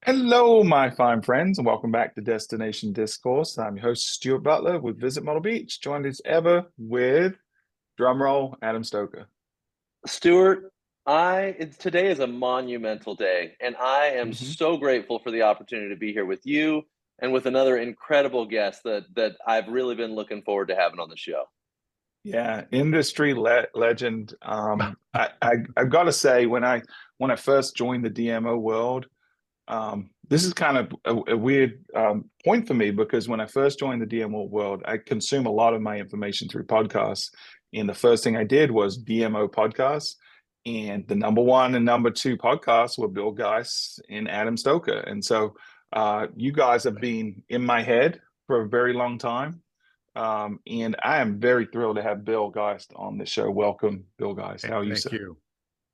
Hello, my fine friends, and welcome back to Destination Discourse. I'm your host, Stuart Butler with Visit Model Beach, joined as ever with, drumroll, Adam Stoker. Stuart, today is a monumental day, and I am so grateful for the opportunity to be here with you and with another incredible guest that I've really been looking forward to having on the show. Yeah, industry legend. I've got to say, when I first joined the DMO world, this is kind of a weird point for me because when I first joined the DMO world, I consume a lot of my information through podcasts. And the first thing I did was DMOproz. And the number one and number two podcasts were Bill Geist and Adam Stoker. And so you guys have been in my head for a very long time. And I am very thrilled to have Bill Geist on the show. Welcome, Bill Geist. How are you, sir? Thank you.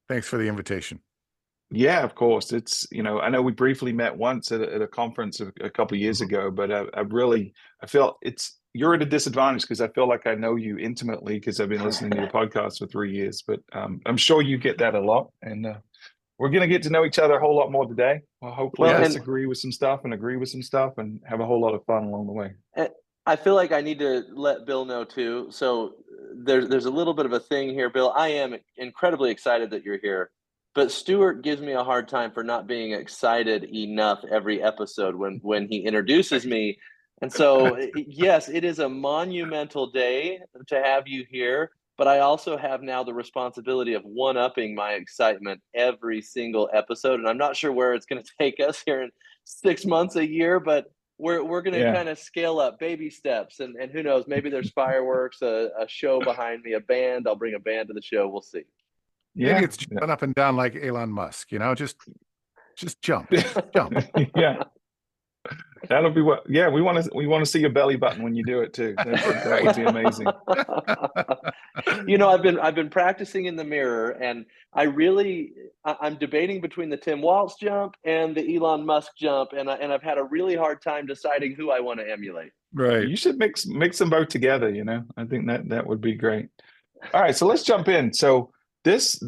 Thanks for the invitation. Yeah, of course. I know we briefly met once at a conference a couple of years ago, but I feel you're at a disadvantage because I feel like I know you intimately because I've been listening to your podcast for 3 years, but I'm sure you get that a lot. And we're going to get to know each other a whole lot more today. Well, hopefully disagree with some stuff and agree with some stuff and have a whole lot of fun along the way. I feel like I need to let Bill know too. So there's a little bit of a thing here, Bill. I am incredibly excited that you're here. But Stuart gives me a hard time for not being excited enough every episode when he introduces me. And so, yes, it is a monumental day to have you here. But I also have now the responsibility of one-upping my excitement every single episode. And I'm not sure where it's going to take us here in 6 months, a year, but we're going to kind of scale up baby steps. And who knows, maybe there's fireworks, a show behind me, a band. I'll bring a band to the show. We'll see. Maybe it's jumping up and down like Elon Musk, just jump. Yeah. That'll be what. Yeah, we want to see your belly button when you do it too. That would be amazing. I've been practicing in the mirror, and I'm debating between the Tim Waltz jump and the Elon Musk jump, and I've had a really hard time deciding who I want to emulate. Right. You should mix them both together. I think that would be great. All right, so let's jump in. So this,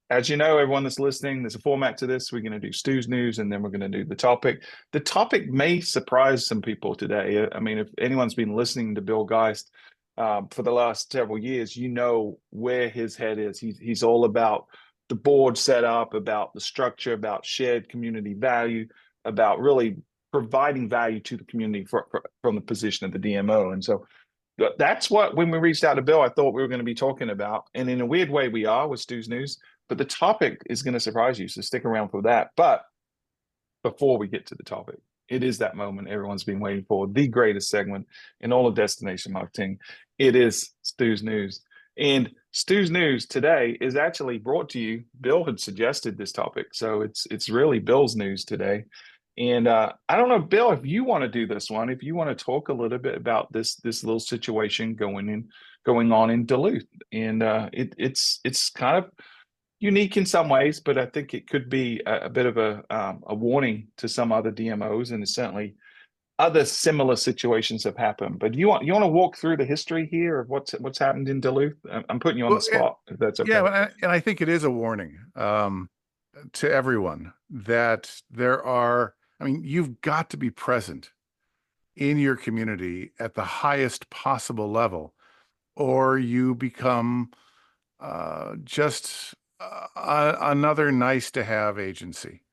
as you know, everyone that's listening, there's a format to this. We're going to do Stu's news, and then we're going to do the topic. The topic may surprise some people today. I mean, if anyone's been listening to Bill Geist for the last several years, you know where his head is. He's all about the board setup, about the structure, about shared community value, about really providing value to the community from the position of the DMO. And so that's what, when we reached out to Bill, I thought we were going to be talking about. And in a weird way, we are with Stu's News, but the topic is going to surprise you. So stick around for that. But before we get to the topic, it is that moment everyone's been waiting for, the greatest segment in all of destination marketing. It is Stu's News. And Stu's News today is actually brought to you. Bill had suggested this topic. So it's really Bill's news today. And I don't know, Bill, if you want to do this one, if you want to talk a little bit about this little situation going on in Duluth, and it's kind of unique in some ways, but I think it could be a bit of a warning to some other DMOs, and certainly other similar situations have happened. But you want to walk through the history here of what's happened in Duluth? I'm putting you on the spot, if that's okay. Yeah, and I think it is a warning to everyone that there are. I mean, you've got to be present in your community at the highest possible level, or you become just another nice to have agency.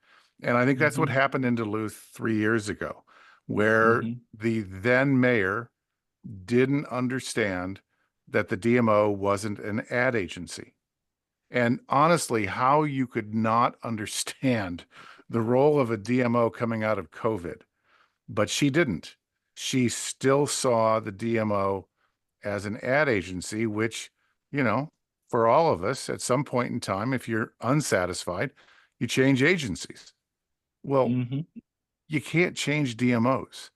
And I think that's what happened in Duluth 3 years ago, where the then mayor didn't understand that the DMO wasn't an ad agency. And honestly, how you could not understand the role of a DMO coming out of COVID, but she didn't. She still saw the DMO as an ad agency, which, for all of us at some point in time, if you're unsatisfied, you change agencies. Well, you can't change DMOs.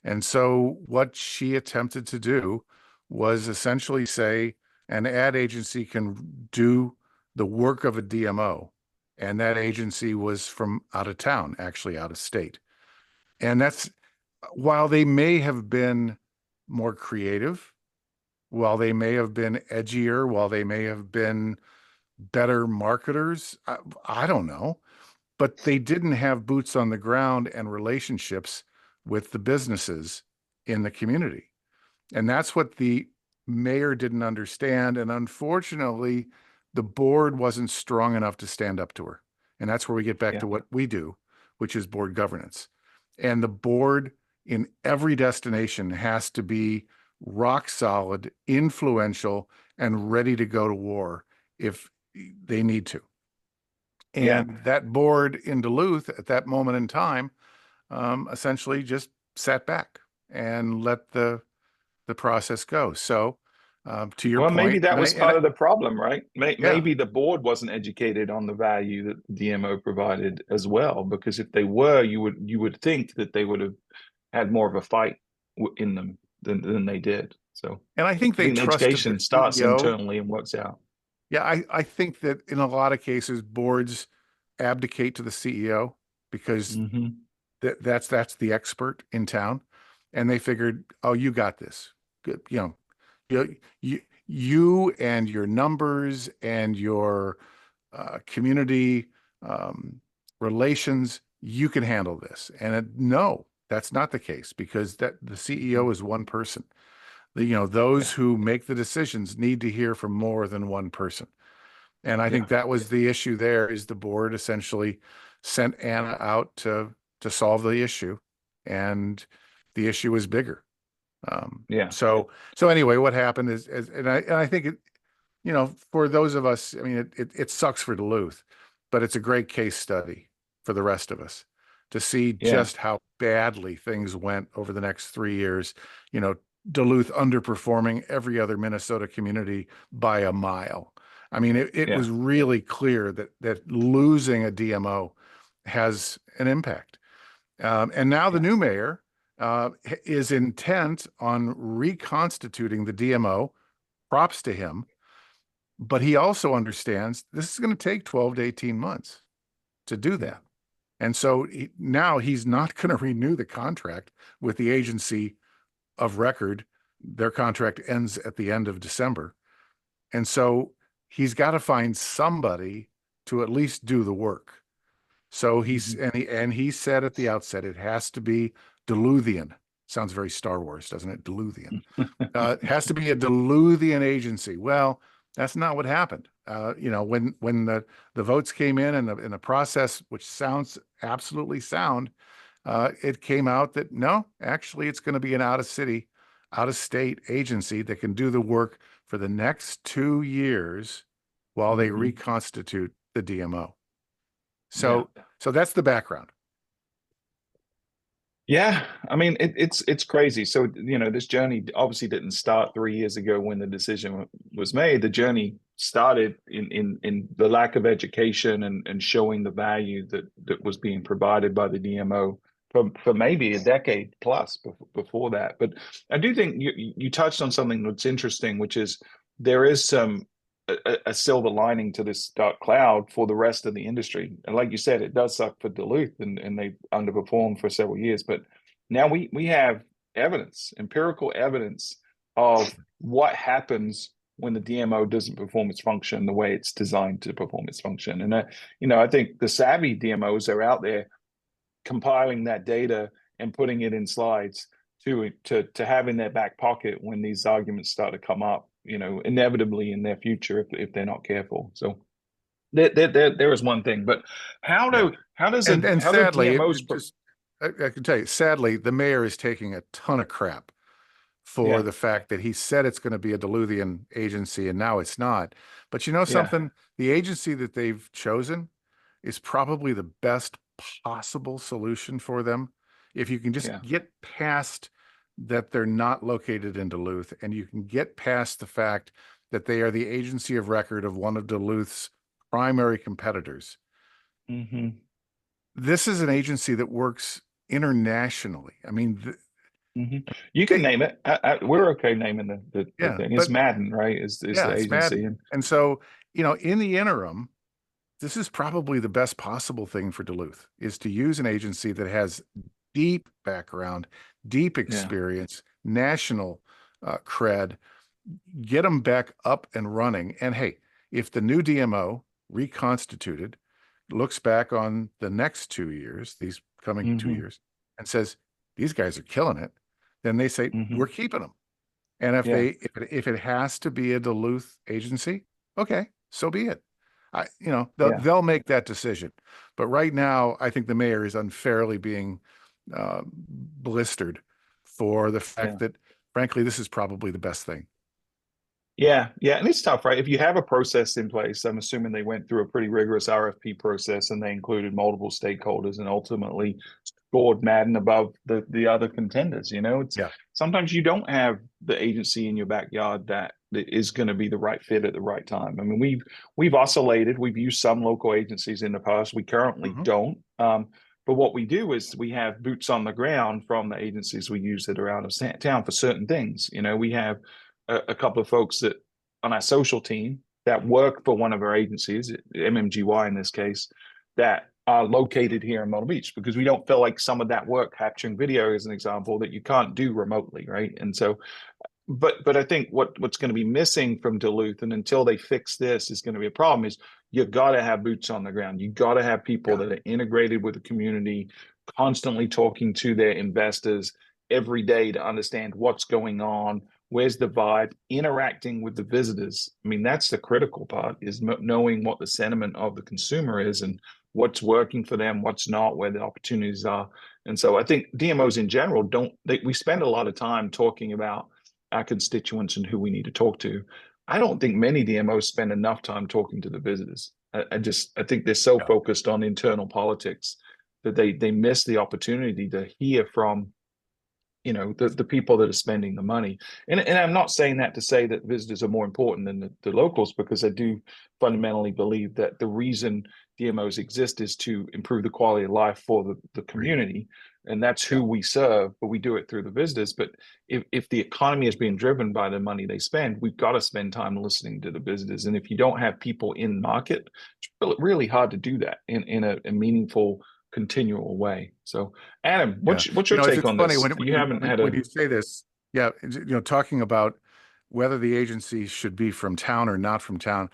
And so what she attempted to do was essentially say an ad agency can do the work of a DMO. And that agency was from out of town, actually out of state. And that's, while they may have been more creative, while they may have been edgier, while they may have been better marketers, I don't know. but they didn't have boots on the ground and relationships with the businesses in the community. And that's what the mayor didn't understand. And unfortunately, the board wasn't strong enough to stand up to her. And that's where we get back Yeah. to what we do, which is board governance. And the board in every destination has to be rock solid, influential, and ready to go to war if they need to. And that board in Duluth at that moment in time essentially just sat back and let the process go. So to your Well, point, maybe that was part of the problem, right? yeah, Maybe the board wasn't educated on the value that DMO provided as well, because if they were, you would think that they would have had more of a fight in them than they did. So and I think I they think the trusted the education starts CEO. internally and works out. Yeah, I think that in a lot of cases, boards abdicate to the CEO because Mm-hmm. that's the expert in town, and they figured, oh, you got this. Good, you and your numbers and your community relations, you can handle this. And no, that's not the case, because that the CEO is one person. Those who make the decisions need to hear from more than one person. And I think that was the issue there, is the board essentially sent Anna out to solve the issue, and the issue was bigger. So anyway, what happened is, and I think it, for those of us, I mean, it sucks for Duluth, but it's a great case study for the rest of us to see just how badly things went over the next 3 years. Duluth underperforming every other Minnesota community by a mile. I mean, it was really clear that losing a DMO has an impact. And now the new mayor is intent on reconstituting the DMO. Props to him. But he also understands this is going to take 12 to 18 months to do that. And so now he's not going to renew the contract with the agency of record. Their contract ends at the end of December. And so he's got to find somebody to at least do the work. So he said at the outset, it has to be Duluthian. Sounds very Star Wars, doesn't it? Duluthian. It has to be a Duluthian agency. Well, that's not what happened. When the votes came in and the process, which sounds absolutely sound, it came out that no, actually, it's going to be an out of state agency that can do the work for the next 2 years while they reconstitute the DMO. So that's the background. Yeah, I mean, it's crazy. So, this journey obviously didn't start 3 years ago when the decision was made. The journey started in the lack of education and showing the value that was being provided by the DMO for maybe a decade plus before that. But I do think you touched on something that's interesting, which is there is a silver lining to this dark cloud for the rest of the industry. And like you said, it does suck for Duluth, and they underperformed for several years. But now we have empirical evidence of what happens when the DMO doesn't perform its function the way it's designed to perform its function. And I think the savvy DMOs are out there compiling that data and putting it in slides to have in their back pocket when these arguments start to come up, inevitably in their future if they're not careful. So there is one thing, but how does sadly, DMOs I can tell you, sadly, the mayor is taking a ton of crap for the fact that he said it's going to be a Duluthian agency and now it's not. But something, the agency that they've chosen is probably the best possible solution for them. If you can just get past that they're not located in Duluth, and you can get past the fact that they are the agency of record of one of Duluth's primary competitors. This is an agency that works internationally. I mean, you can name it. We're okay naming the thing. It's Madden, right? Is the agency. Madden. And so, in the interim, this is probably the best possible thing for Duluth, is to use an agency that has deep background, deep experience, national cred, get them back up and running. And hey, if the new DMO reconstituted looks back on the next 2 years, these coming 2 years, and says, these guys are killing it, then they say, we're keeping them. And if Yeah. if it has to be a Duluth agency, okay, so be it. They'll make that decision. But right now, I think the mayor is unfairly being blistered for the fact that, frankly, this is probably the best thing. Yeah, and it's tough, right? If you have a process in place, I'm assuming they went through a pretty rigorous RFP process and they included multiple stakeholders and ultimately scored Madden above the other contenders. It's sometimes you don't have the agency in your backyard that is going to be the right fit at the right time. I mean, we've oscillated. We've used some local agencies in the past. We currently don't. But what we do is we have boots on the ground from the agencies we use that are out of town for certain things. We have a couple of folks that on our social team that work for one of our agencies, MMGY in this case, that are located here in Myrtle Beach, because we don't feel like some of that work, capturing video as an example, that you can't do remotely, right? And so, but I think what's going to be missing from Duluth, and until they fix this, is going to be a problem, is you got to have boots on the ground. You got to have people that are integrated with the community, constantly talking to their investors every day to understand what's going on. Where's the vibe? Interacting with the visitors. I mean, that's the critical part, is knowing what the sentiment of the consumer is and what's working for them, what's not, where the opportunities are. And so I think DMOs in general we spend a lot of time talking about our constituents and who we need to talk to. I don't think many DMOs spend enough time talking to the visitors. I think they're so focused on internal politics that they miss the opportunity to hear from the people that are spending the money. And I'm not saying that to say that visitors are more important than the locals, because I do fundamentally believe that the reason DMOs exist is to improve the quality of life for the community. And that's who we serve, but we do it through the visitors. But if the economy is being driven by the money they spend, we've got to spend time listening to the visitors. And if you don't have people in market, it's really hard to do that in a meaningful, continual way. So, Adam, what's your take on funny this? When you say this, talking about whether the agency should be from town or not from town,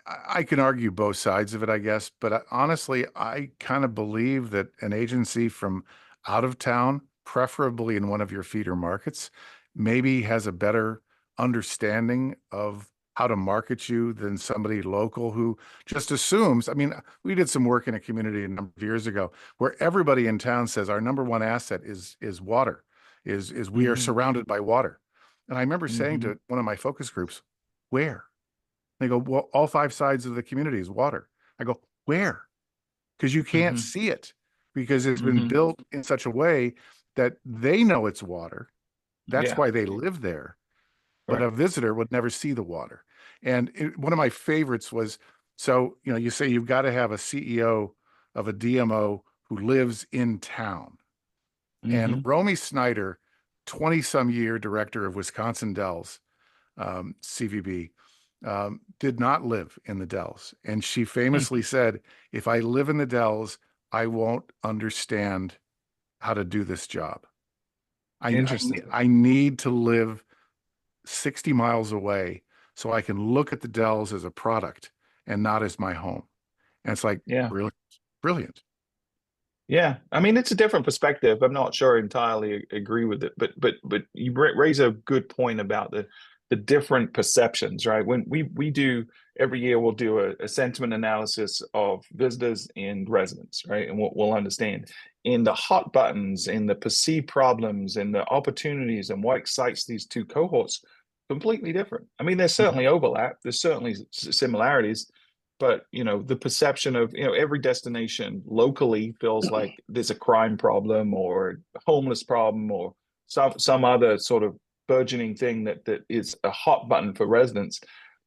I can argue both sides of it, I guess. But honestly, I kind of believe that an agency from out of town, preferably in one of your feeder markets, maybe has a better understanding of how to market you than somebody local who just assumes. I mean, we did some work in a community a number of years ago where everybody in town says our number one asset is water, is we are surrounded by water. And I remember saying to one of my focus groups, where? They go, well, all 5 sides of the community is water. I go, where? Because you can't see it, because it's been built in such a way that they know it's water. That's why they live there. But a visitor would never see the water. And one of my favorites was, so, you say you've got to have a CEO of a DMO who lives in town. And Romy Snyder, 20-some year director of Wisconsin Dells, CVB, did not live in the Dells. And she famously said, if I live in the Dells, I won't understand how to do this job. I need to live 60 miles away so I can look at the Dells as a product and not as my home. And it's like, brilliant. Yeah, I mean, it's a different perspective. I'm not sure I entirely agree with it, but you raise a good point about the different perceptions, right? When we do every year, we'll do a sentiment analysis of visitors and residents, right? And we'll understand in the hot buttons, in the perceived problems, in the opportunities, and what excites these two cohorts, completely different. I mean, there's certainly overlap. There's certainly similarities. But the perception of every destination locally feels like there's a crime problem or a homeless problem or some other sort of burgeoning thing that is a hot button for residents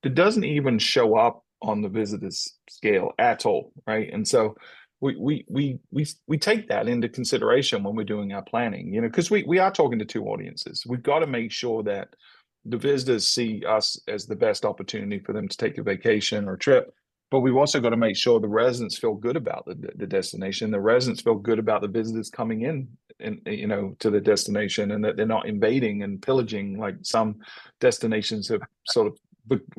that doesn't even show up on the visitors scale at all, right? And so we take that into consideration when we're doing our planning, because we are talking to two audiences. We've got to make sure that the visitors see us as the best opportunity for them to take a vacation or a trip. But we've also got to make sure the residents feel good about the destination. The residents feel good about the visitors coming in and to the destination, and that they're not invading and pillaging like some destinations have sort of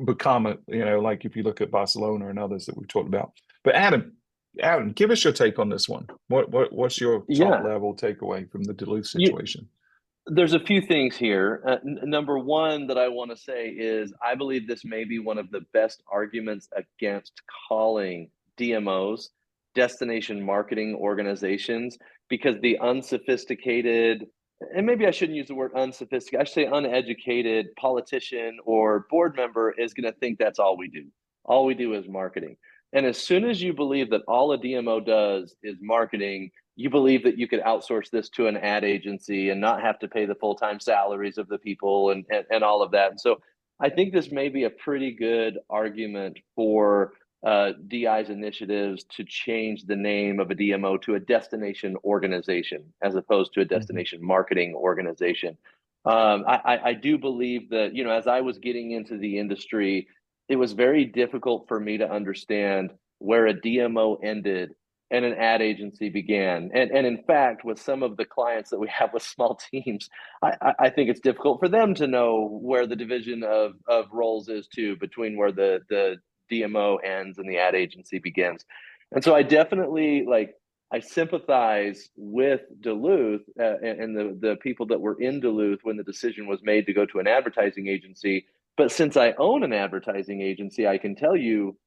become. Like if you look at Barcelona and others that we've talked about. But Adam, Aaron, give us your take on this one. What's your top Yeah, level takeaway from the Duluth you, situation? there's a few things here. Number one that I want to say is I believe this may be one of the best arguments against calling DMOs destination marketing organizations, because the unsophisticated, and maybe I shouldn't use the word unsophisticated, I should say uneducated politician or board member is going to think that's all we do. All we do is marketing. And as soon as you believe that all a DMO does is marketing, you believe that you could outsource this to an ad agency and not have to pay the full-time salaries of the people and all of that. And so I think this may be a pretty good argument for DI's initiatives to change the name of a DMO to a destination organization as opposed to a destination marketing organization. I do believe that, you know, as I was getting into the industry, it was very difficult for me to understand where a DMO ended and an ad agency began. And in fact, with some of the clients that we have with small teams, I think it's difficult for them to know where the division of roles is too, between where the DMO ends and the ad agency begins. And so I definitely I sympathize with Duluth and the people that were in Duluth when the decision was made to go to an advertising agency. But since I own an advertising agency, I can tell you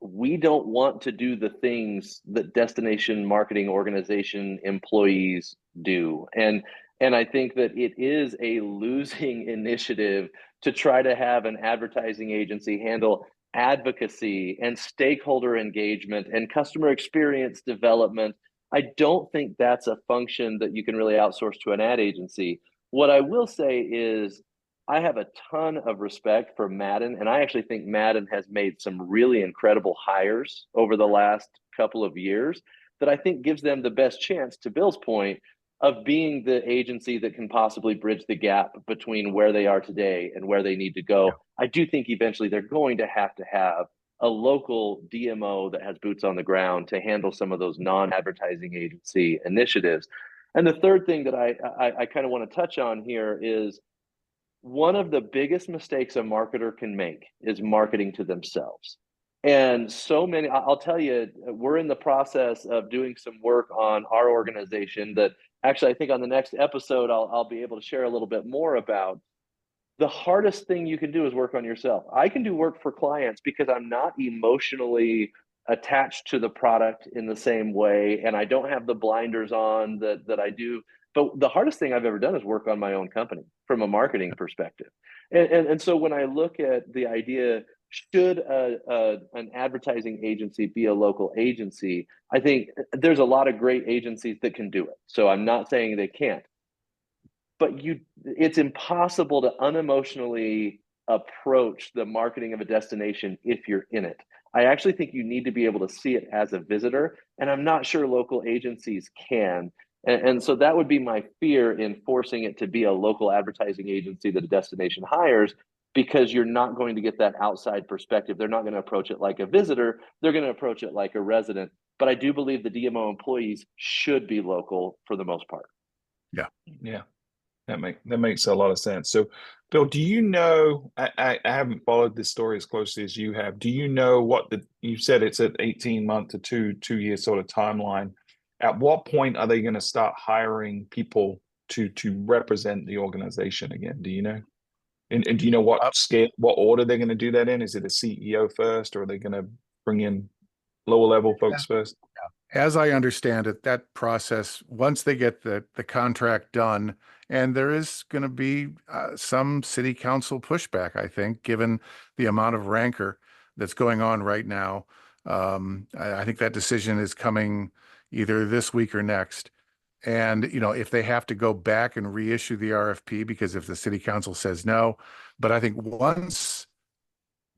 we don't want to do the things that destination marketing organization employees do. And I think that it is a losing initiative to try to have an advertising agency handle advocacy and stakeholder engagement and customer experience development. I don't think that's a function that you can really outsource to an ad agency. What I will say is I have a ton of respect for Madden, and I actually think Madden has made some really incredible hires over the last couple of years that I think gives them the best chance, to Bill's point, of being the agency that can possibly bridge the gap between where they are today and where they need to go. Yeah. I do think eventually they're going to have a local DMO that has boots on the ground to handle some of those non-advertising agency initiatives. And the third thing that I kind of want to touch on here is one of the biggest mistakes a marketer can make is marketing to themselves. And so many, I'll tell you, we're in the process of doing some work on our organization that actually I think on the next episode, I'll be able to share a little bit more about. The hardest thing you can do is work on yourself. I can do work for clients because I'm not emotionally attached to the product in the same way, and I don't have the blinders on that I do. But the hardest thing I've ever done is work on my own company from a marketing perspective. And so when I look at the idea, should an advertising agency be a local agency? I think there's a lot of great agencies that can do it. So I'm not saying they can't. But it's impossible to unemotionally approach the marketing of a destination if you're in it. I actually think you need to be able to see it as a visitor, and I'm not sure local agencies can. And so that would be my fear in forcing it to be a local advertising agency that a destination hires, because you're not going to get that outside perspective. They're not going to approach it like a visitor. They're going to approach it like a resident. But I do believe the DMO employees should be local for the most part. Yeah. Yeah. That makes a lot of sense. So, Bill, do you know? I haven't followed this story as closely as you have. Do you know what you said? It's an 18-month to 2-year sort of timeline. At what point are they going to start hiring people to represent the organization again? Do you know? And do you know what scale, what order they're going to do that in? Is it a CEO first, or are they going to bring in lower level folks first? As I understand it, that process, once they get the contract done, and there is going to be some city council pushback, I think, given the amount of rancor that's going on right now. I think that decision is coming either this week or next. And, you know, if they have to go back and reissue the RFP, because if the city council says no, but I think once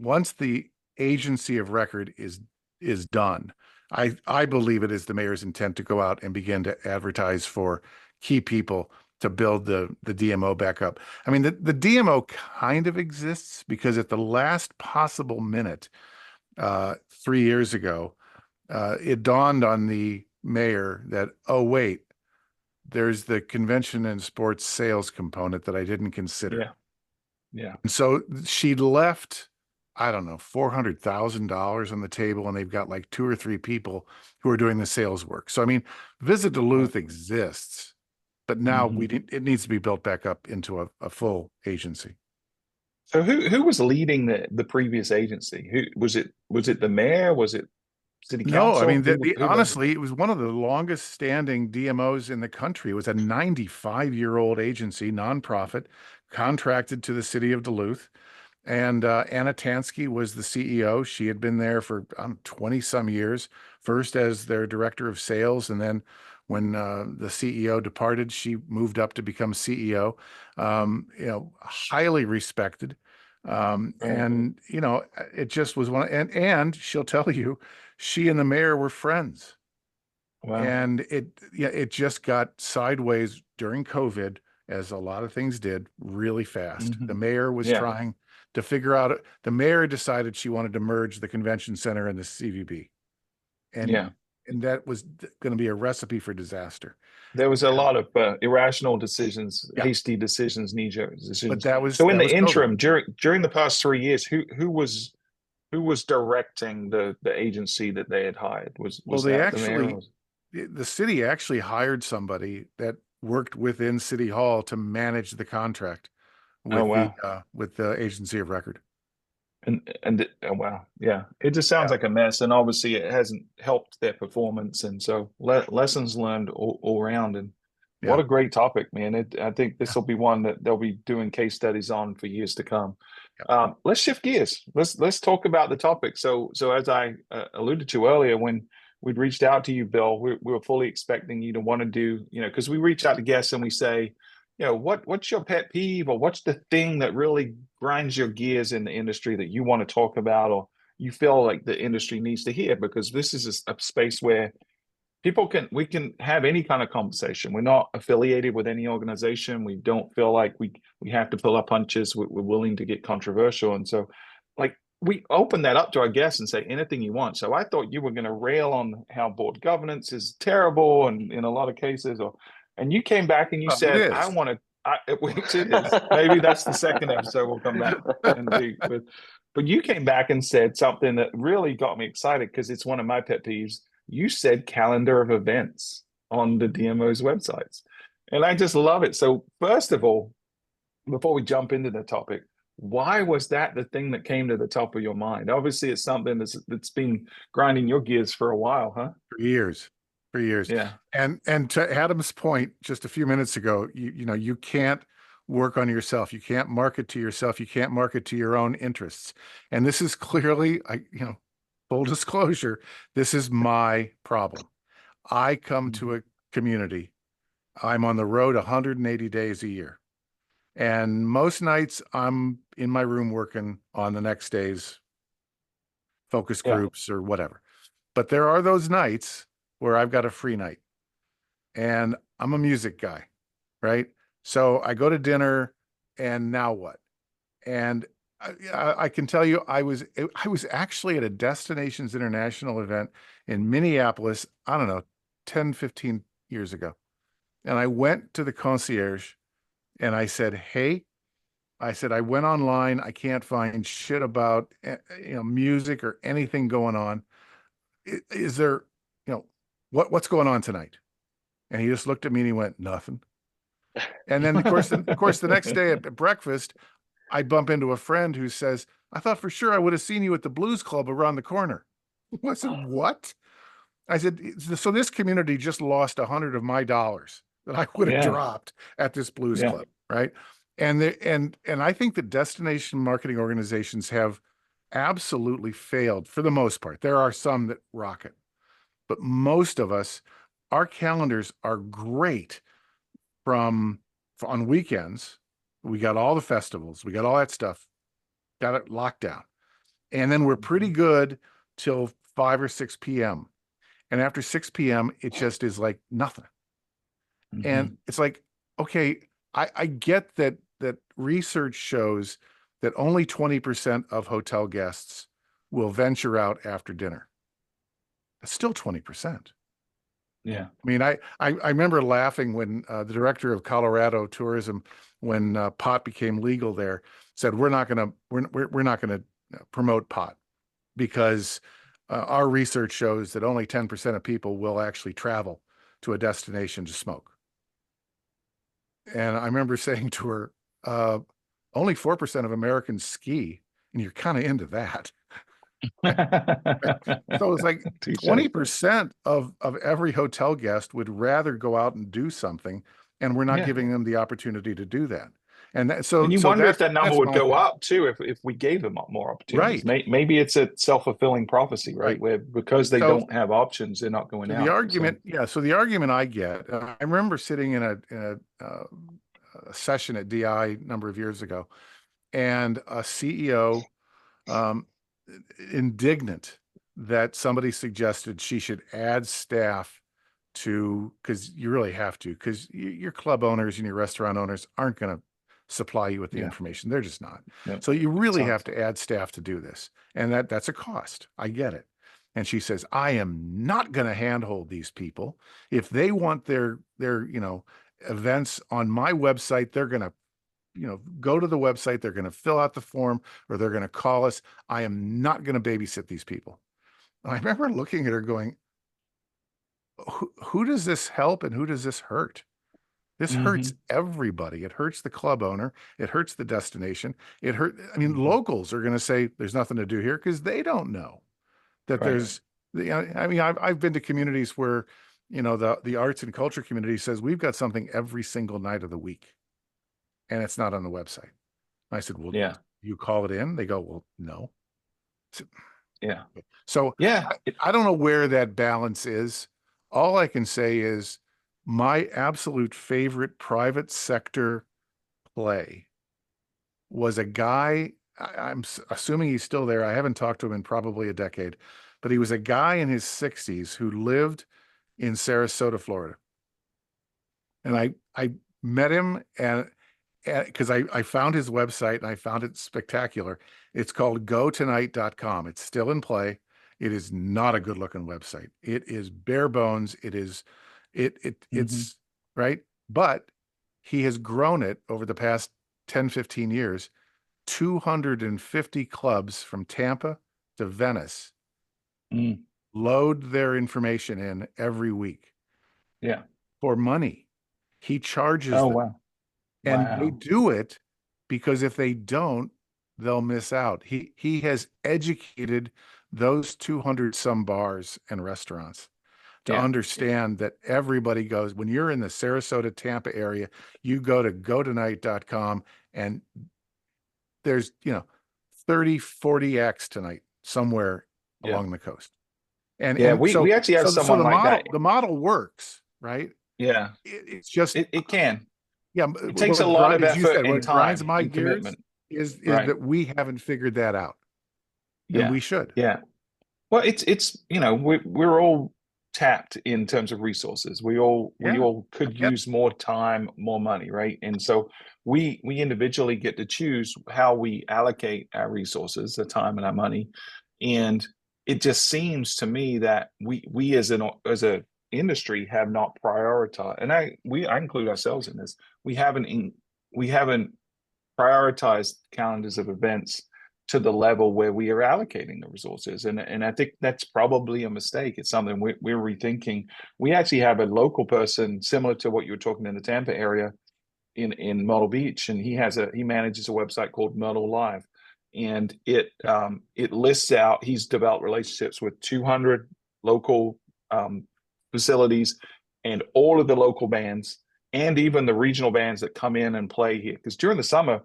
the agency of record is done, I believe it is the mayor's intent to go out and begin to advertise for key people to build the DMO back up. I mean, the DMO kind of exists because at the last possible minute, 3 years ago, it dawned on the mayor that, oh, wait, there's the convention and sports sales component that I didn't consider. Yeah. And so she left, I don't know, $400,000 on the table, and they've got like 2 or 3 people who are doing the sales work. So, I mean, Visit Duluth exists, but now it needs to be built back up into a full agency. So who was leading the previous agency? Who was it? Was it the mayor? Was it city No, I council? mean, Who led it? honestly, it was one of the longest standing DMOs in the country. It was a 95-year-old agency, nonprofit, contracted to the city of Duluth. And Anna Tansky was the CEO. She had been there for 20 some years, first as their director of sales. And then when the CEO departed, she moved up to become CEO. Highly respected. And, it just was and she'll tell you, she and the mayor were friends. Wow. And it just got sideways during COVID, as a lot of things did, really fast. The mayor was trying to figure out, the mayor decided she wanted to merge the convention center and the CVB. And that was going to be a recipe for disaster. There was a lot of irrational decisions, hasty decisions, knee-jerk decisions. But that was so in the was interim, during the past 3 years, who was directing the agency that they had hired? Was they that actually, the mayor? the city actually hired somebody that worked within City Hall to manage the contract with with the agency of record. And oh, wow, yeah, it just sounds like a mess, and obviously it hasn't helped their performance. And so lessons learned all around. And what a great topic, man! I think this will be one that they'll be doing case studies on for years to come. Let's shift gears. Let's talk about the topic. So as I alluded to earlier, when we'd reached out to you, Bill, we were fully expecting you to want to do, because we reach out to guests and we say, what's your pet peeve, or what's the thing that really grinds your gears in the industry that you want to talk about, or you feel like the industry needs to hear? Because this is a space where we can have any kind of conversation. We're not affiliated with any organization. We don't feel like we have to pull our punches. We're willing to get controversial. And so we open that up to our guests and say anything you want. So I thought you were going to rail on how board governance is terrible, and in a lot of cases, and you came back and you said, I want to, which it is. Maybe that's the second episode we'll come back and do. But you came back and said something that really got me excited, because it's one of my pet peeves. You said calendar of events on the DMOs websites. And I just love it. So first of all, before we jump into the topic, why was that the thing that came to the top of your mind? Obviously, it's something that's been grinding your gears for a while, huh? For years. Yeah. And to Adam's point just a few minutes ago, you can't work on yourself. You can't market to yourself. You can't market to your own interests. And this is clearly, full disclosure, this is my problem. I come to a community. I'm on the road 180 days a year. And most nights I'm in my room working on the next day's focus groups or whatever. But there are those nights where I've got a free night, and I'm a music guy, right? So I go to dinner, and now what? And I can tell you, I was actually at a Destinations International event in Minneapolis, I don't know, 10, 15 years ago. And I went to the concierge and I said, hey, I went online. I can't find shit about music or anything going on. Is there, what's going on tonight? And he just looked at me and he went, nothing. And then of course, the next day at breakfast, I bump into a friend who says, I thought for sure I would have seen you at the Blues Club around the corner. I said, what? I said, so this community just lost 100 of my dollars that I would have dropped at this Blues Club, right? And I think that destination marketing organizations have absolutely failed for the most part. There are some that rock it, but most of us, our calendars are great on weekends. We got all the festivals, we got all that stuff, got it locked down. And then we're pretty good till 5 or 6 p.m. And after 6 p.m., it just is like nothing. And it's like, okay, I get that research shows that only 20% of hotel guests will venture out after dinner. That's still 20%. Yeah. I mean, I remember laughing when the director of Colorado tourism, when pot became legal there, said, we're not going to promote pot, because our research shows that only 10% of people will actually travel to a destination to smoke. And I remember saying to her, only 4% of Americans ski, and you're kind of into that. So it's like 20% of every hotel guest would rather go out and do something, and we're not giving them the opportunity to do that. And you wonder if that number would go up too if we gave them more opportunities. Right. Maybe it's a self-fulfilling prophecy, right? Where because they don't have options, they're not going out. The argument, so the argument I get, I remember sitting in a session at DI a number of years ago, and a CEO indignant that somebody suggested she should add staff to, because you really have to, because your club owners and your restaurant owners aren't going to supply you with the information. They're just not. So you really have to add staff to do this. And that's a cost. I get it. And she says, I am not going to handhold these people. If they want their events on my website, they're going to go to the website, they're going to fill out the form, or they're going to call us. I am not going to babysit these people. And I remember looking at her going, who does this help and who does this hurt? This hurts everybody. It hurts the club owner. It hurts the destination. Locals are going to say there's nothing to do here because they don't know that there's, I've been to communities where, the arts and culture community says we've got something every single night of the week, and it's not on the website. I said, well, you call it in? They go, well, no. So I don't know where that balance is. All I can say is my absolute favorite private sector play was a guy, I'm assuming he's still there. I haven't talked to him in probably a decade, but he was a guy in his 60s who lived in Sarasota, Florida. And I met him, and because I found his website and I found it spectacular. It's called gotonight.com. It's still in play. It is not a good looking website. It is bare bones. It's right. But he has grown it over the past 10, 15 years, 250 clubs from Tampa to Venice load their information in every week. For money. He charges them. Wow. And they do it because if they don't, they'll miss out. He has educated those 200 some bars and restaurants to understand that everybody goes, when you're in the Sarasota, Tampa area, you go to gotonight.com, and there's, 30, 40X tonight somewhere along the coast. And we actually have someone like that. The model works, right? Yeah. It's just, it can. Yeah, it takes a lot of effort and what time grinds my and gears commitment. is that we haven't figured that out. And we should. Well, it's we're all tapped in terms of resources. We all could use more time, more money, right? And so we individually get to choose how we allocate our resources, the time and our money. And it just seems to me that we as a industry have not prioritized, and I include ourselves in this. We haven't prioritized calendars of events to the level where we are allocating the resources, and I think that's probably a mistake. It's something we're rethinking. We actually have a local person similar to what you were talking in the Tampa area, in Myrtle Beach, and he manages a website called Myrtle Live, and it lists out. He's developed relationships with 200 local facilities and all of the local bands and even the regional bands that come in and play here. Because during the summer,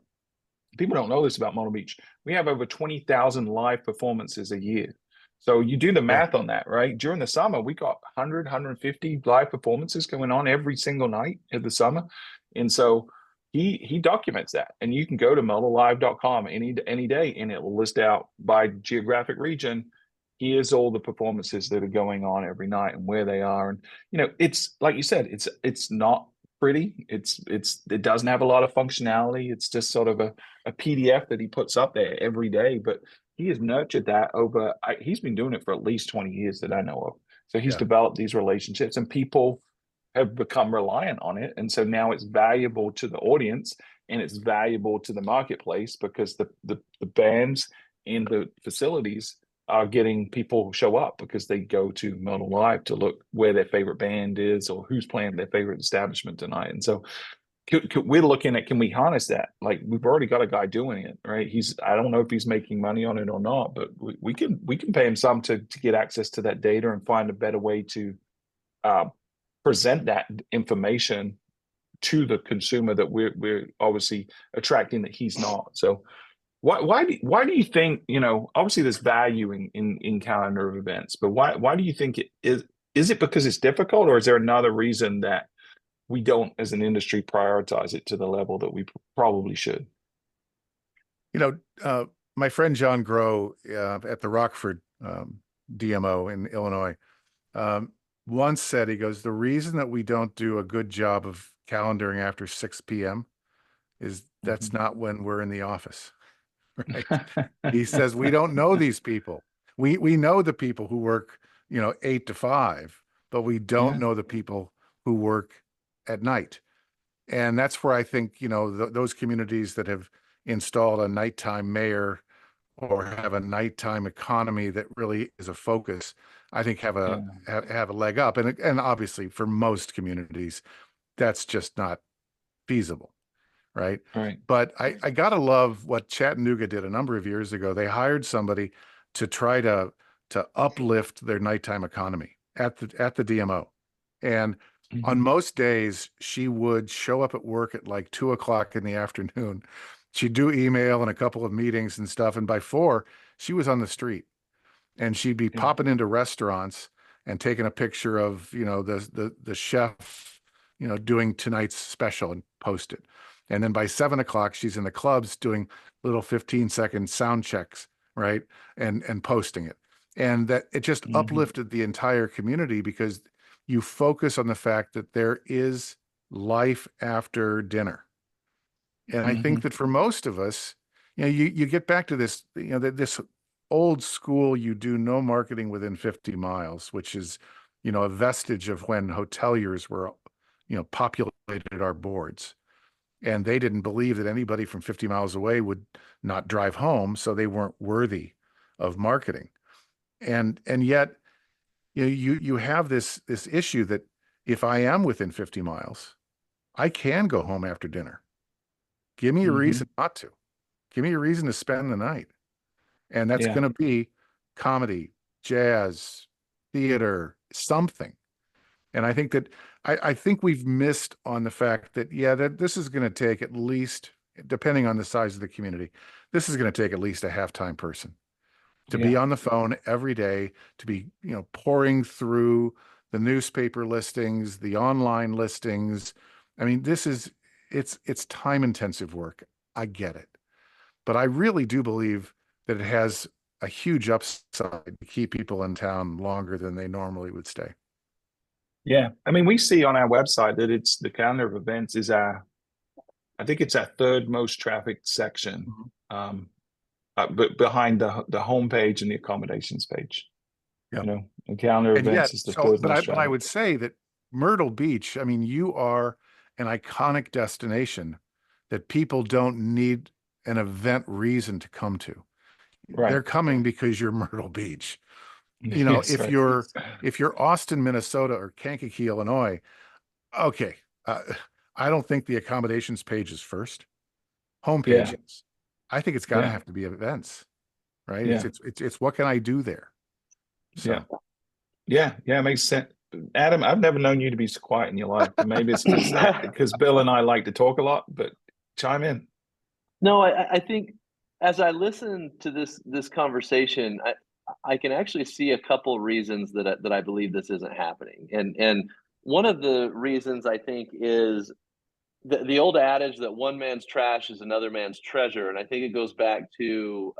people don't know this about Myrtle Beach, we have over 20,000 live performances a year. So you do the math on that, right? During the summer, we got 100, 150 live performances going on every single night of the summer. And so he documents that. And you can go to myrtlelive.com any day, and it will list out by geographic region. Here's all the performances that are going on every night and where they are. And, it's like you said, it's not pretty. It doesn't have a lot of functionality. It's just sort of a PDF that he puts up there every day, but he has nurtured that he's been doing it for at least 20 years that I know of. So he's developed these relationships, and people have become reliant on it. And so now it's valuable to the audience and it's valuable to the marketplace because the bands in the facilities are getting people show up because they go to Milton Live to look where their favorite band is or who's playing their favorite establishment tonight. And so we're looking at, can we harness that? Like, we've already got a guy doing it, right? I don't know if he's making money on it or not, but we can pay him some to get access to that data and find a better way to present that information to the consumer that we're obviously attracting that he's not. So why do you think, obviously there's value in calendar of events, but why do you think it is it because it's difficult, or is there another reason that we don't, as an industry, prioritize it to the level that we probably should? My friend John Groh at the Rockford DMO in Illinois once said, he goes, the reason that we don't do a good job of calendaring after 6 p.m. is that's not when we're in the office. Right. He says, we don't know these people. We know the people who work, 8 to 5, but we don't know the people who work at night. And that's where I think, those communities that have installed a nighttime mayor or have a nighttime economy that really is a focus, I think have a leg up. And obviously for most communities, that's just not feasible. Right. But I gotta love what Chattanooga did a number of years ago. They hired somebody to try to uplift their nighttime economy at the DMO. And on most days, she would show up at work at like 2:00 in the afternoon. She'd do email and a couple of meetings and stuff. And by 4, she was on the street, and she'd be popping into restaurants and taking a picture of, the chef, doing tonight's special and post it. And then by 7:00, she's in the clubs doing little 15-second sound checks, right? And posting it. And that it just uplifted the entire community, because you focus on the fact that there is life after dinner. And I think that for most of us, you get back to this, this old school, you do no marketing within 50 miles, which is, a vestige of when hoteliers were, populated our boards. And they didn't believe that anybody from 50 miles away would not drive home, so they weren't worthy of marketing. And yet, you have this issue that if I am within 50 miles, I can go home after dinner. Give me a reason not to. Give me a reason to spend the night. And that's going to be comedy, jazz, theater, something. And I think that I think we've missed on the fact that, that this is going to take at least, depending on the size of the community, this is going to take at least a half-time person to be on the phone every day, to be, pouring through the newspaper listings, the online listings. I mean, it's time-intensive work. I get it. But I really do believe that it has a huge upside to keep people in town longer than they normally would stay. Yeah. I mean, we see on our website that it's the calendar of events is I think it's our third most trafficked section, but behind the homepage and the accommodations page. The calendar of events is the third most trafficked. But I would say that Myrtle Beach, I mean, you are an iconic destination that people don't need an event reason to come to. Right. They're coming because you're Myrtle Beach. If you're Austin, Minnesota, or Kankakee, Illinois, okay, I don't think the accommodations page is first. Homepage is. I think it's got to have to be events, right? It's what can I do there? So. Yeah, it makes sense. Adam, I've never known you to be so quiet in your life. Maybe it's because Bill and I like to talk a lot, but chime in. No, I think as I listen to this conversation, I can actually see a couple reasons that I believe this isn't happening. And one of the reasons I think is the old adage that one man's trash is another man's treasure. And I think it goes back to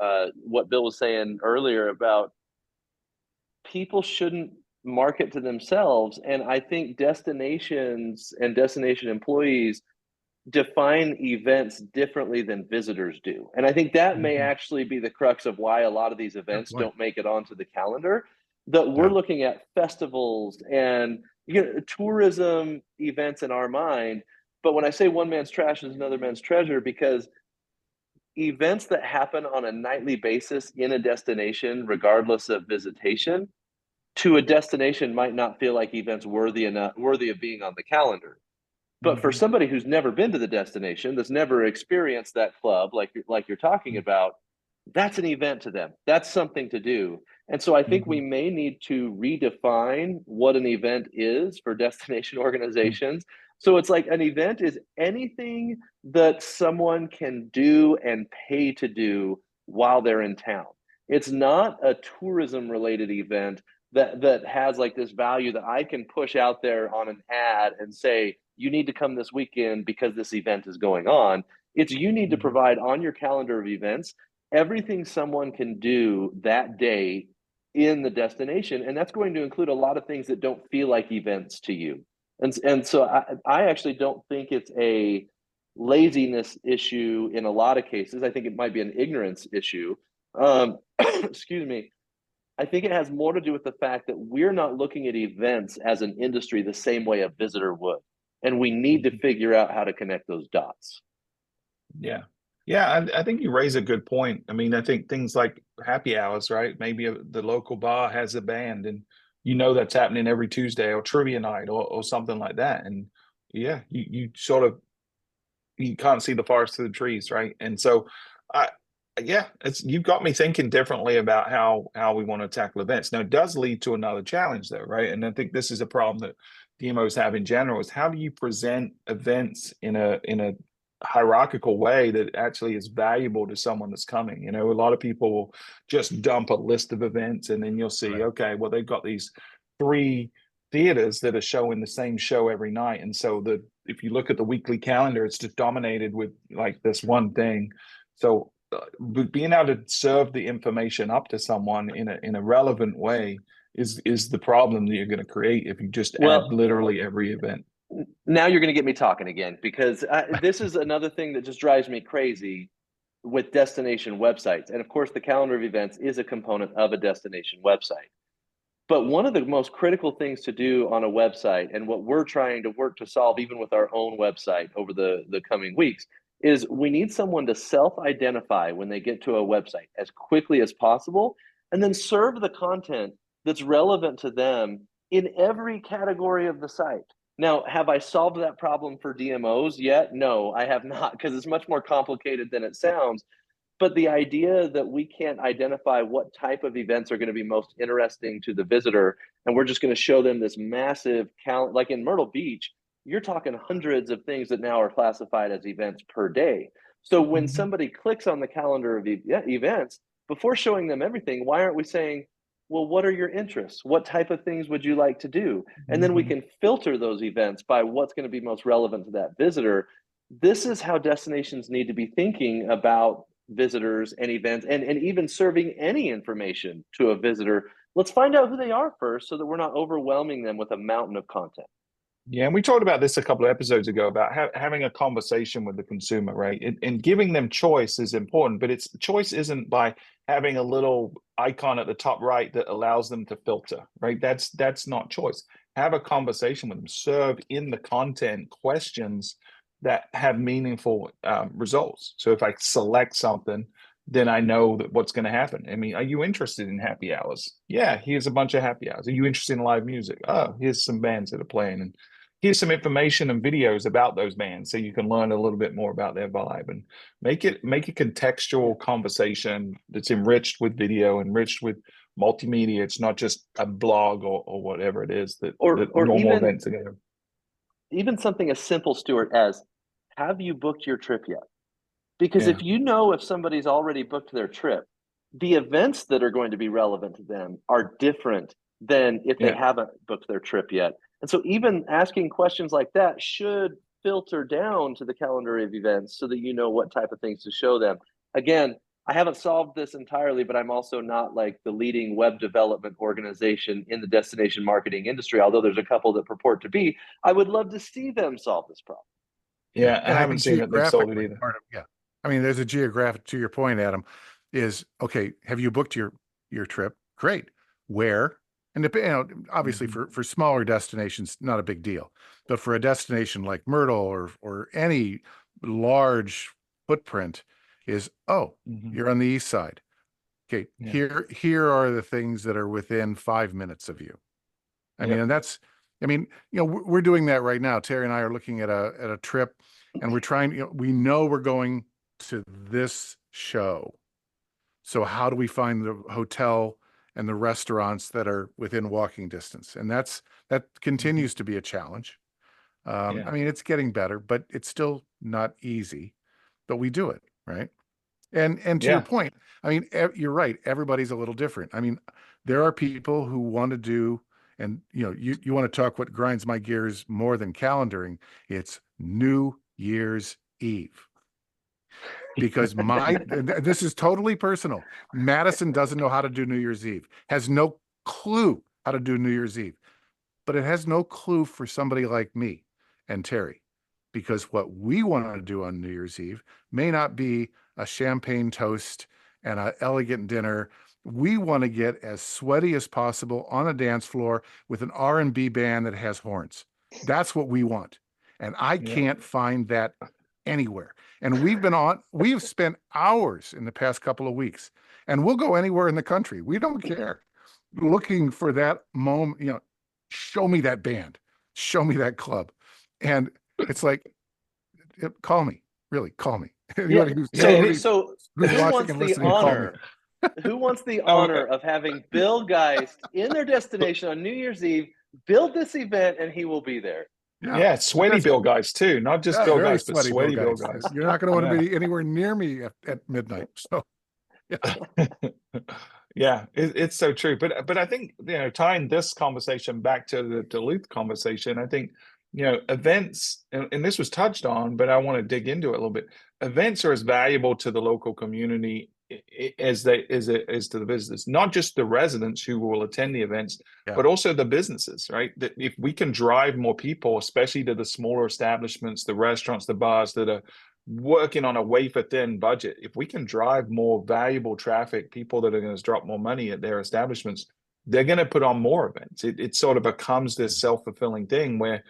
what Bill was saying earlier about people shouldn't market to themselves. And I think destinations and destination employees define events differently than visitors do. And I think that may actually be the crux of why a lot of these events don't make it onto the calendar. That we're looking at festivals and tourism events in our mind. But when I say one man's trash is another man's treasure, because events that happen on a nightly basis in a destination, regardless of visitation, to a destination might not feel like events worthy of being on the calendar. But for somebody who's never been to the destination, that's never experienced that club like you're talking about, that's an event to them. That's something to do. And so I think we may need to redefine what an event is for destination organizations. So it's like an event is anything that someone can do and pay to do while they're in town. It's not a tourism related event that has like this value that I can push out there on an ad and say, you need to come this weekend because this event is going on. It's you need to provide on your calendar of events everything someone can do that day in the destination. And that's going to include a lot of things that don't feel like events to you. And so I actually don't think it's a laziness issue in a lot of cases. I think it might be an ignorance issue. Excuse me. I think it has more to do with the fact that we're not looking at events as an industry the same way a visitor would. And we need to figure out how to connect those dots. Yeah. Yeah, I think you raise a good point. I mean, I think things like happy hours, right? Maybe the local bar has a band and you know that's happening every Tuesday, or trivia night or something like that. And yeah, you sort of, you can't see the forest through the trees, right? And so yeah, you've got me thinking differently about how we want to tackle events. Now, it does lead to another challenge though, right? And I think this is a problem that DMOs have in general, is how do you present events in a hierarchical way that actually is valuable to someone that's coming? You know, a lot of people will just dump a list of events and then you'll see, okay, well, they've got these 3 theaters that are showing the same show every night. And so if you look at the weekly calendar, it's just dominated with like this one thing. So being able to serve the information up to someone in a relevant way is the problem that you're going to create if you just add literally every event. Now you're going to get me talking again, because this is another thing that just drives me crazy with destination websites. And of course, the calendar of events is a component of a destination website. But one of the most critical things to do on a website, and what we're trying to work to solve even with our own website over the coming weeks, is we need someone to self-identify when they get to a website as quickly as possible, and then serve the content that's relevant to them in every category of the site. Now, have I solved that problem for DMOs yet? No, I have not, because it's much more complicated than it sounds. But the idea that we can't identify what type of events are going to be most interesting to the visitor, and we're just going to show them this massive count, like in Myrtle Beach, you're talking hundreds of things that now are classified as events per day. So when somebody clicks on the calendar of events, before showing them everything, why aren't we saying, well, what are your interests? What type of things would you like to do? And then we can filter those events by what's going to be most relevant to that visitor. This is how destinations need to be thinking about visitors and events, and even serving any information to a visitor. Let's find out who they are first so that we're not overwhelming them with a mountain of content. Yeah, and we talked about this a couple of episodes ago about having a conversation with the consumer, right? And giving them choice is important, but choice isn't by having a little icon at the top right that allows them to filter, right? That's not choice. Have a conversation with them. Serve in the content questions that have meaningful results. So if I select something, then I know that what's going to happen. I mean, are you interested in happy hours? Yeah, here's a bunch of happy hours. Are you interested in live music? Oh, here's some bands that are playing, and here's some information and videos about those bands so you can learn a little bit more about their vibe, and make a contextual conversation that's enriched with video, enriched with multimedia. It's not just a blog or whatever it is that normal even events together. Even something as simple, Stuart, as, have you booked your trip yet? Because if you know if somebody's already booked their trip, the events that are going to be relevant to them are different than if they haven't booked their trip yet. And so even asking questions like that should filter down to the calendar of events so that you know what type of things to show them. Again, I haven't solved this entirely, but I'm also not like the leading web development organization in the destination marketing industry, although there's a couple that purport to be. I would love to see them solve this problem. Yeah, I haven't seen that they've solved it either. I mean, there's a geographic, to your point, Adam, is, okay, have you booked your trip? Great. Where? And obviously for smaller destinations, not a big deal. But for a destination like Myrtle or any large footprint, is, oh, Mhm. you're on the east side. Okay, Yeah. here are the things that are within 5 minutes of you. I mean, Yep. and that's, I mean, you know, we're doing that right now. Terry and I are looking at a trip, and we're trying, you know, we know we're going to this show. So how do we find the hotel and the restaurants that are within walking distance? And that continues to be a challenge. Yeah. I mean, it's getting better, but it's still not easy, but we do it, right? And to your Yeah. point, I mean, you're right. Everybody's a little different. I mean, there are people who want to do, and you know, you want to talk what grinds my gears more than calendaring. It's New Year's Eve. Because this is totally personal. Madison doesn't know how to do New Year's Eve, has no clue how to do New Year's Eve, but it has no clue for somebody like me and Terry, because what we want to do on New Year's Eve may not be a champagne toast and an elegant dinner. We want to get as sweaty as possible on a dance floor with an R&B band that has horns. That's what we want. And I Yeah. can't find that anywhere. And we've spent hours in the past couple of weeks, and we'll go anywhere in the country. We don't care. Looking for that moment, you know, show me that band, show me that club. And it's like, call me, really, call me. Yeah. Anybody who's, Yeah, anybody So who's who watching wants and the listening, call me. honor? Who wants the Oh, honor of having Bill Geist in their destination on New Year's Eve build this event, and he will be there? yeah, sweaty That's Bill Geist too, not just Bill very Geist, but sweaty, Bill sweaty Bill guys. Geist. You're not going to want to Yeah. be anywhere near me at midnight. So yeah. Yeah, it's so true. But I think, you know, tying this conversation back to the Duluth conversation, I think, you know, events, and this was touched on, but I want to dig into it a little bit. Events are as valuable to the local community as to the visitors, not just the residents who will attend the events, Yeah. but also the businesses, right? That if we can drive more people, especially to the smaller establishments, the restaurants, the bars that are working on a wafer thin budget, if we can drive more valuable traffic, people that are going to drop more money at their establishments, they're going to put on more events. It sort of becomes this self-fulfilling thing where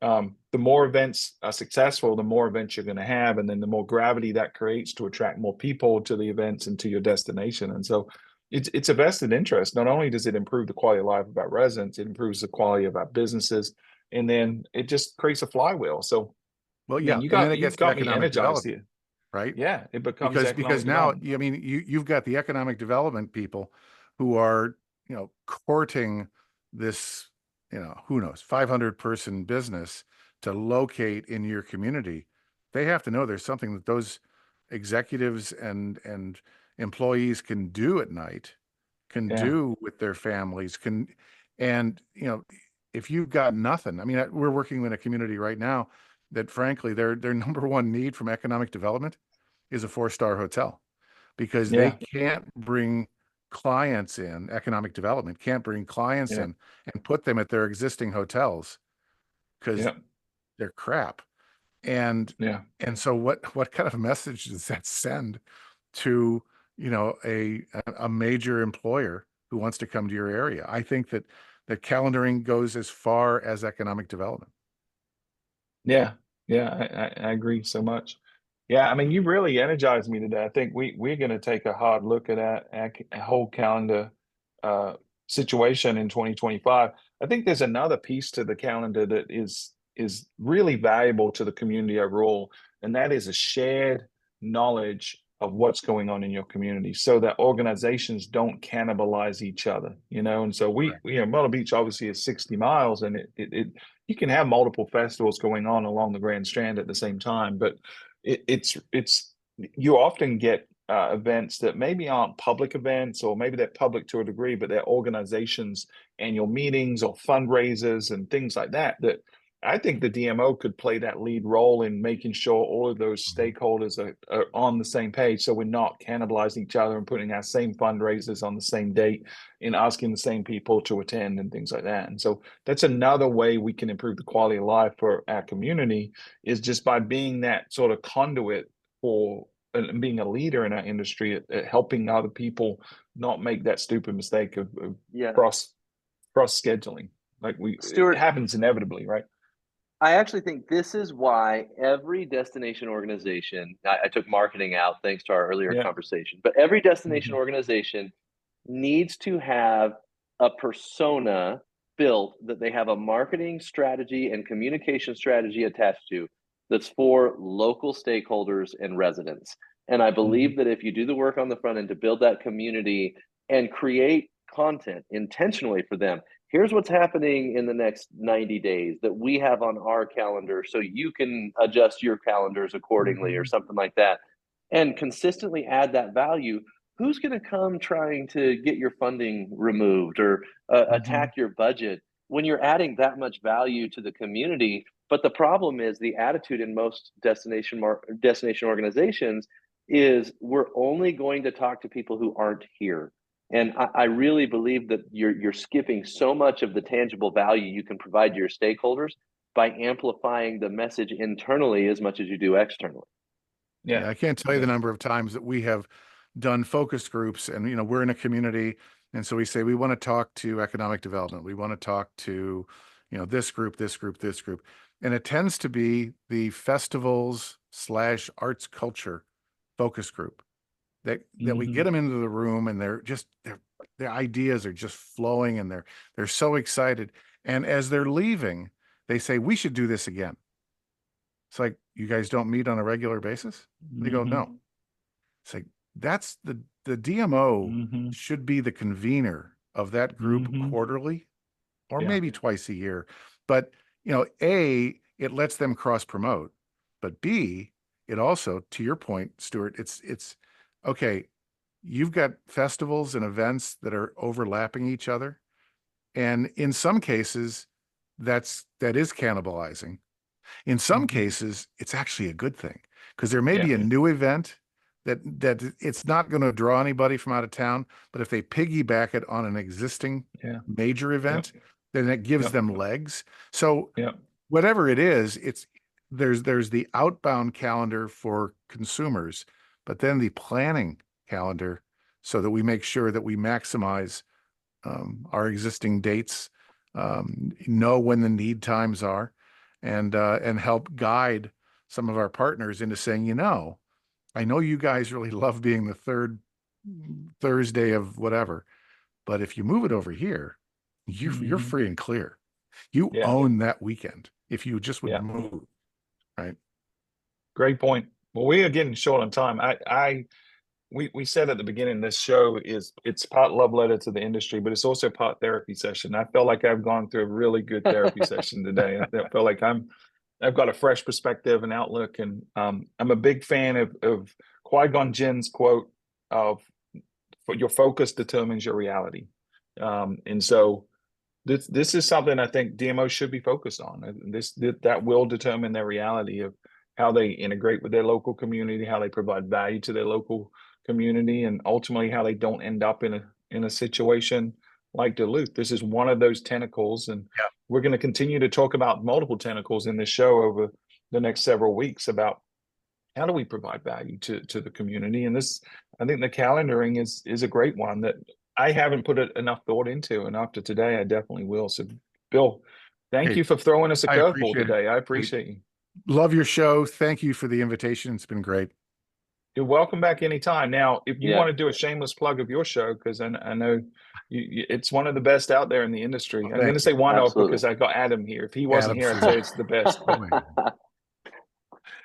the more events are successful, the more events you're going to have, and then the more gravity that creates to attract more people to the events and to your destination. And so it's a vested interest. Not only does it improve the quality of life of our residents, it improves the quality of our businesses, and then it just creates a flywheel. So Well, man, yeah. And then it you've gets to got me economic energized development, here. right? Yeah, it becomes Because economic now, development. I mean, you've got the economic development people who are, you know, courting this, you know, who knows, 500 person business to locate in your community. They have to know there's something that those executives and employees can do at night, can Yeah, do with their families, and you know, if you've got nothing, I mean, we're working in a community right now that frankly their number one need from economic development is a 4-star hotel, because they yeah, can't bring clients in, economic development can't bring clients yeah, in and put them at their existing hotels because yeah, they're crap. And yeah. so what kind of message does that send to, you know, a major employer who wants to come to your area? I think that calendaring goes as far as economic development. Yeah, yeah, I agree so much. Yeah, I mean, you really energized me today. I think we're going to take a hard look at a whole calendar uh, situation in 2025. I think there's another piece to the calendar that is really valuable to the community overall, and that is a shared knowledge of what's going on in your community, so that organizations don't cannibalize each other. You know, and so Correct. you know, Myrtle Beach obviously is 60 miles, and it you can have multiple festivals going on along the Grand Strand at the same time, but it's you often get events that maybe aren't public events, or maybe they're public to a degree, but they're organizations, annual meetings or fundraisers and things like that. That I think the DMO could play that lead role in making sure all of those Mhm. stakeholders are on the same page, so we're not cannibalizing each other and putting our same fundraisers on the same date and asking the same people to attend and things like that. And so that's another way we can improve the quality of life for our community, is just by being that sort of conduit for and being a leader in our industry at helping other people not make that stupid mistake of Yeah, cross scheduling. Like it Stuart, happens inevitably, right? I actually think this is why every destination organization, I took marketing out thanks to our earlier conversation, but every destination organization needs to have a persona built that they have a marketing strategy and communication strategy attached to that's for local stakeholders and residents. And I believe that if you do the work on the front end to build that community and create content intentionally for them, here's what's happening in the next 90 days that we have on our calendar so you can adjust your calendars accordingly or something like that, and consistently add that value, who's going to come trying to get your funding removed or attack your budget when you're adding that much value to the community? But the problem is the attitude in most destination organizations is we're only going to talk to people who aren't here. And I really believe that you're skipping so much of the tangible value you can provide to your stakeholders by amplifying the message internally as much as you do externally. Yeah, I can't tell you the number of times that we have done focus groups, and we're in a community, and so we say we want to talk to economic development, we want to talk to this group, this group, this group, and it tends to be the festivals / arts culture focus group that we get them into the room, and their ideas are just flowing, and they're so excited, and as they're leaving they say, we should do this again. It's like, you guys don't meet on a regular basis? They go, no. It's like, that's the DMO should be the convener of that group quarterly or maybe twice a year. But, A, it lets them cross promote, but B, it also, to your point, Stuart, it's okay. You've got festivals and events that are overlapping each other. And in some cases that is cannibalizing. In some cases, it's actually a good thing, because there may be a new event that it's not going to draw anybody from out of town, but if they piggyback it on an existing major event, then it gives them legs. So whatever it is, there's the outbound calendar for consumers, but then the planning calendar so that we make sure that we maximize our existing dates, know when the need times are, and help guide some of our partners into saying, I know you guys really love being the third Thursday of whatever, but if you move it over here, you're free and clear. You own that weekend if you just would move, right? Great point. Well, we are getting short on time. We said at the beginning, this show it's part love letter to the industry, but it's also part therapy session. I feel like I've gone through a really good therapy session today. I feel like I've got a fresh perspective and outlook, and I'm a big fan of Qui-Gon Jinn's quote of, your focus determines your reality. And so this is something I think DMOs should be focused on. That will determine their reality of how they integrate with their local community, how they provide value to their local community, and ultimately how they don't end up in a situation like Duluth. This is one of those tentacles, and we're going to continue to talk about multiple tentacles in this show over the next several weeks about how do we provide value to the community. And this, I think the calendaring is a great one that I haven't put enough thought into, and after today I definitely will. So Bill, thank you for throwing us a curveball today. I appreciate you. Love your show. Thank you for the invitation. It's been great. You're welcome back anytime. Now, if you want to do a shameless plug of your show, because I know it's one of the best out there in the industry. I'm going to say one of, because I got Adam here. If he wasn't here, I'd say it's the best.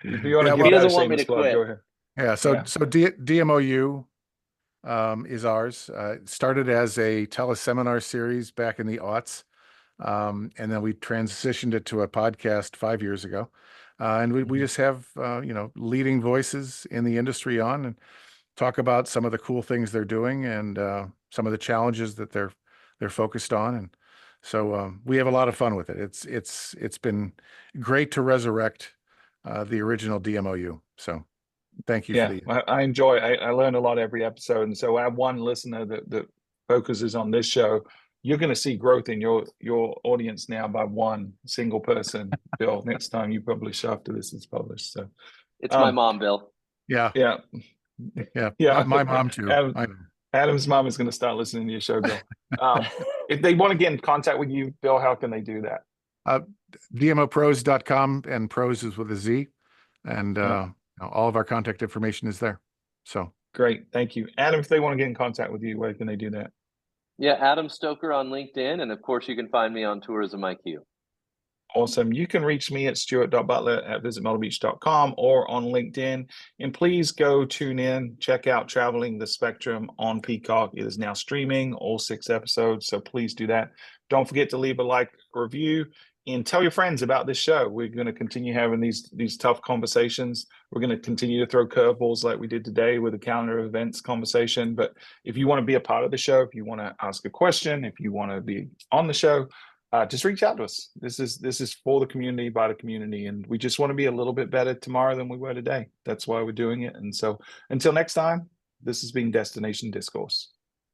If you want to give that a shameless plug, go ahead. Yeah. So DMOU is ours. It started as a teleseminar series back in the aughts. And then we transitioned it to a podcast 5 years ago. And we just have, leading voices in the industry on and talk about some of the cool things they're doing and some of the challenges that they're focused on. And so we have a lot of fun with it. It's been great to resurrect the original DMOU. So thank you. I enjoy it. I learn a lot every episode. And so I have one listener that focuses on this show. You're going to see growth in your audience now by one single person, Bill, next time you publish after this is published. So it's my mom, Bill. Yeah. My mom too. Adam's mom is going to start listening to your show, Bill. If they want to get in contact with you, Bill, how can they do that? DMOproz.com, and pros is with a Z. And Yeah. all of our contact information is there. So Great. Thank you. Adam, if they want to get in contact with you, where can they do that? Yeah, Adam Stoker on LinkedIn, and of course you can find me on Tourism IQ. Awesome. You can reach me at stuart.butler@visitmyrtlebeach.com or on LinkedIn. And please go tune in, check out Traveling the Spectrum on Peacock. It is now streaming, all 6 episodes. So please do that. Don't forget to leave a like, review, and tell your friends about this show. We're going to continue having these tough conversations. We're going to continue to throw curveballs like we did today with the calendar of events conversation. But if you want to be a part of the show, if you want to ask a question, if you want to be on the show, just reach out to us. This is for the community, by the community, and we just want to be a little bit better tomorrow than we were today. That's why we're doing it. And so until next time, this has been Destination Discourse.